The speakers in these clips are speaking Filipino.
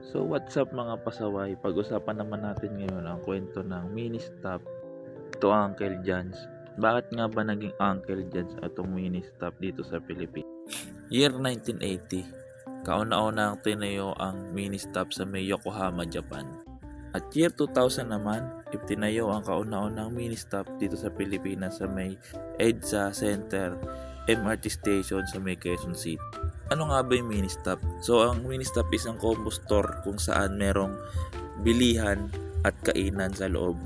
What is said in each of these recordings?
So what's up mga pasaway, pag-usapan naman natin ngayon ang kwento ng mini-stop to Uncle John's. Bakit nga ba naging Uncle John's atong mini-stop dito sa Pilipinas? Year 1980, kauna-una ang tinayo ang mini-stop sa may Yokohama, Japan. At year 2000 naman, itinayo ang kauna-unang mini-stop dito sa Pilipinas sa may EDSA Center MRT Station sa may Quezon City. Ano nga ba yung mini-stop? So ang mini-stop is ang combo store kung saan merong bilihan at kainan sa loob.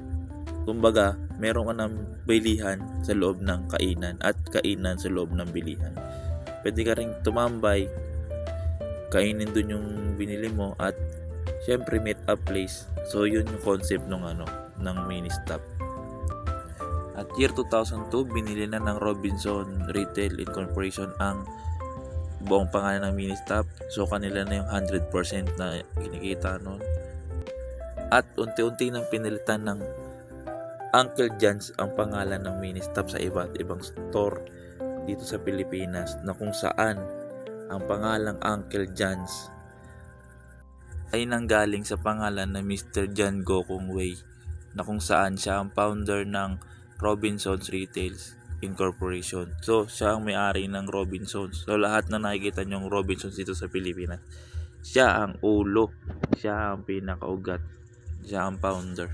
Kumbaga, meron ka ng bilihan sa loob ng kainan at kainan sa loob ng bilihan. Pwede ka rin tumambay, kainin dun yung binili mo at syempre meet up place. So yun yung concept ng mini-stop. At year 2002, binili na ng Robinson Retail Incorporation ang buong pangalan ng mini-stop. So kanila na yung 100% na kinikita nun. At unti-unti nang pinilitan ng Uncle John's ang pangalan ng mini-stop sa iba't ibang store dito sa Pilipinas, na kung saan ang pangalang Uncle John's ay nanggaling sa pangalan na Mr. John Gokong Wei, na kung saan siya ang founder ng Robinson's Retail Incorporation. So, siya ang may-ari ng Robinson's. So, lahat na nakikita nyong Robinson's dito sa Pilipinas, siya ang ulo, siya ang pinakaugat, siya ang founder.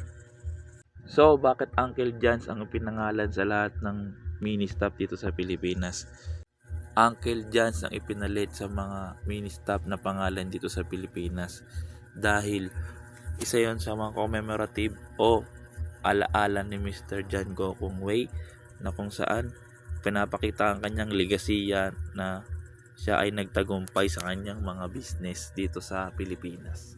So, bakit Uncle John's ang pinangalan sa lahat ng mini-stop dito sa Pilipinas? Uncle John's ang ipinalit sa mga mini-stop na pangalan dito sa Pilipinas dahil isa yon sa mga commemorative o alaala ni Mr. John Gokong Wei, na kung saan pinapakita ang kanyang legasiya na siya ay nagtagumpay sa kanyang mga business dito sa Pilipinas.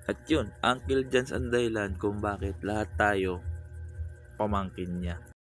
At yun, Uncle John's ang dahilan kung bakit lahat tayo pamangkin niya.